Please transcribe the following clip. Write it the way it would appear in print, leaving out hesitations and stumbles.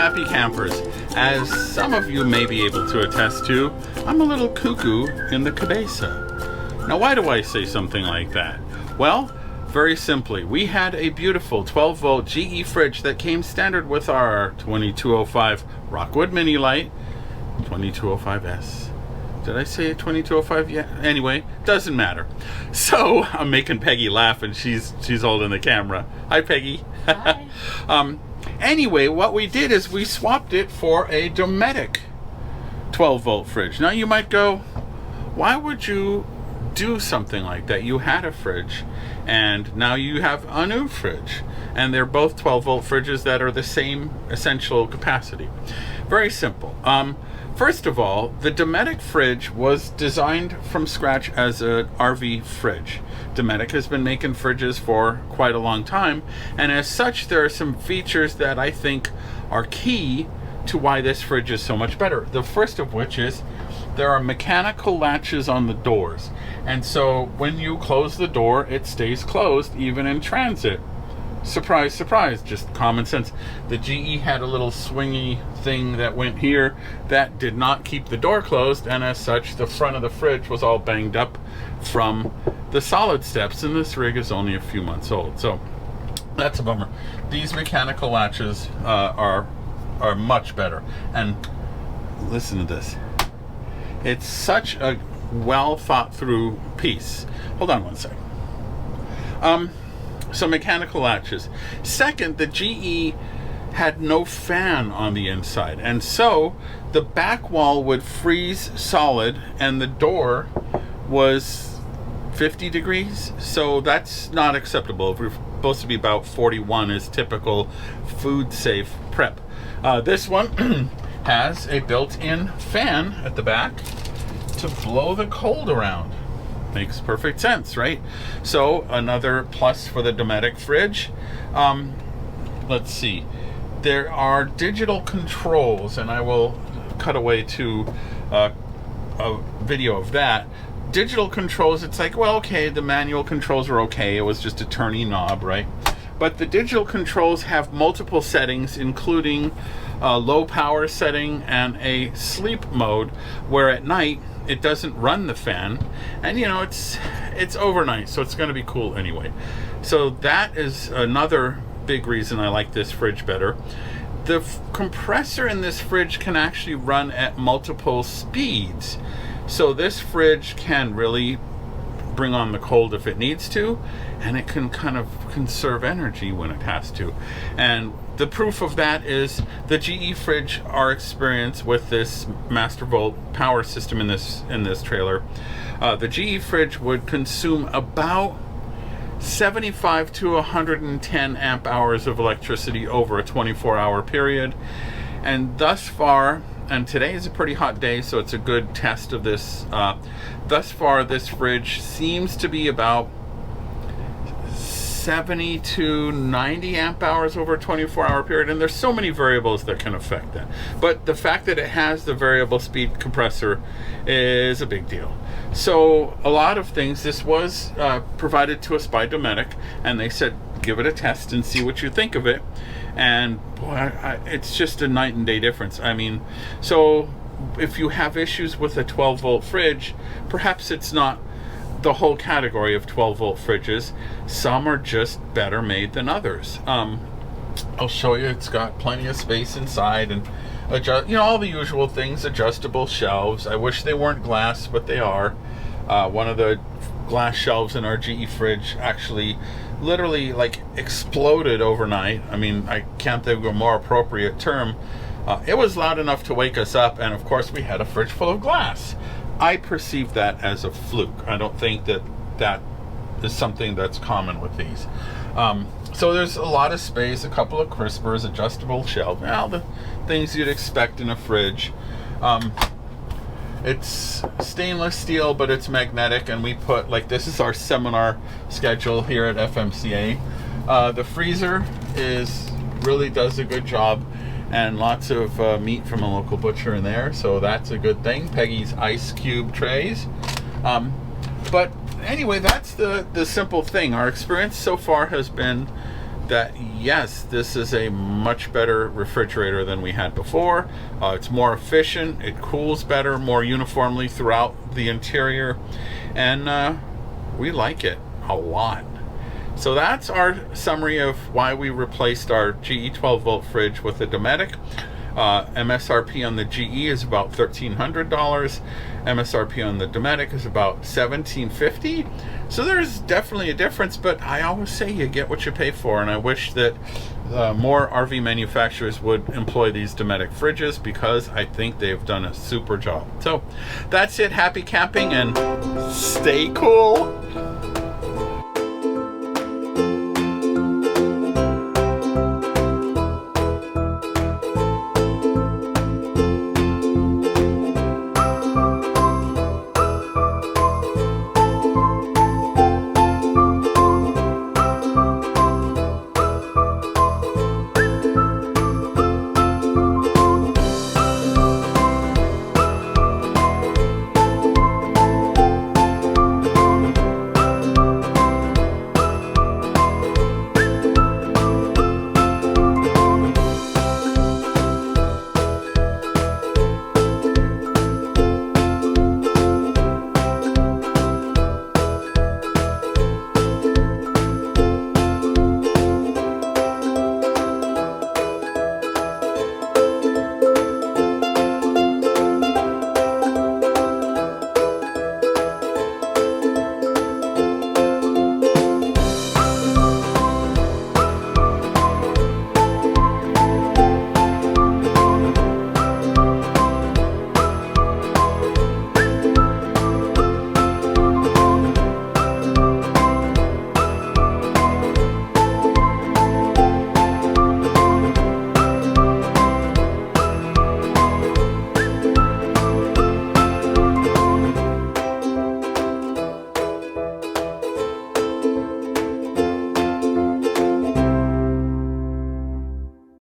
happy campers. As some of you may be able to attest to, I'm a little cuckoo in the cabeza. Now, why do I say something like that? Well, very simply, we had a beautiful 12-volt GE fridge that came standard with our 2205 Rockwood Mini Light, 2205S. Did I say 2205? Yeah. Anyway, doesn't matter. So I'm making Peggy laugh, and she's holding the camera. Hi, Peggy. Hi. Anyway, what we did is we swapped it for a Dometic 12-volt fridge. Now you might go, why would you do something like that? You had a fridge, and now you have a new fridge, and they're both 12-volt fridges that are the same essential capacity. Very simple. First of all, the Dometic fridge was designed from scratch as an RV fridge. Dometic has been making fridges for quite a long time, and as such, there are some features that I think are key to why this fridge is so much better. The first of which is there are mechanical latches on the doors, and so when you close the door, it stays closed even in transit. Surprise, surprise, just common sense. The GE had a little swingy thing that went here that did not keep the door closed, and as such, the front of the fridge was all banged up from the solid steps, and this rig is only a few months old, so that's a bummer. These mechanical latches are much better, and listen to this. It's such a well thought through piece. Hold on one second. So mechanical latches. Second, the GE had no fan on the inside, and so the back wall would freeze solid, and the door was 50 degrees, so that's not acceptable. We're supposed to be about 41 is typical food safe prep. This one has a built-in fan at the back to blow the cold around. Makes perfect sense, right? So another plus for the Dometic fridge. Let's see. There are digital controls, and I will cut away to a video of that. Digital controls, it's like, well, okay, the manual controls are okay. It was just a turny knob, right? But the digital controls have multiple settings, including a low power setting and a sleep mode, where at night it doesn't run the fan, and you know, it's overnight, so it's going to be cool anyway. So that is another big reason I like this fridge better. The compressor in this fridge can actually run at multiple speeds, so this fridge can really bring on the cold if it needs to, and it can kind of conserve energy when it has to. And the proof of that is the GE fridge, our experience with this Master Volt power system in this trailer. The GE fridge would consume about 75 to 110 amp hours of electricity over a 24-hour period. And thus far, and today is a pretty hot day, so it's a good test of this. Thus far, this fridge seems to be about 70 to 90 amp hours over a 24-hour period, and there's so many variables that can affect that. But the fact that it has the variable speed compressor is a big deal. So a lot of things, this was provided to us by Dometic, and they said, give it a test and see what you think of it. And boy, it's just a night and day difference. I mean, so if you have issues with a 12-volt fridge, perhaps it's not the whole category of 12-volt fridges. Some are just better made than others. I'll show you. It's got plenty of space inside, and all the usual things. Adjustable shelves. I wish they weren't glass, but they are. One of the glass shelves in our GE fridge actually literally like exploded overnight. I mean, I can't think of a more appropriate term. It was loud enough to wake us up, and of course we had a fridge full of glass. I perceive that as a fluke. I don't think that is something that's common with these. So there's a lot of space, a couple of crispers, adjustable shelf, all the things you'd expect in a fridge. It's stainless steel, but it's magnetic, and we put, like, this is our seminar schedule here at FMCA. The freezer really does a good job, and lots of meat from a local butcher in there, so that's a good thing. Peggy's ice cube trays. But anyway, that's the simple thing. Our experience so far has been that yes, this is a much better refrigerator than we had before. It's more efficient, it cools better, more uniformly throughout the interior, and we like it a lot. So that's our summary of why we replaced our GE 12 volt fridge with a Dometic. MSRP on the GE is about $1,300. MSRP on the Dometic is about $1,750. So there's definitely a difference, but I always say you get what you pay for, and I wish that more RV manufacturers would employ these Dometic fridges, because I think they've done a super job. So that's it. Happy camping and stay cool.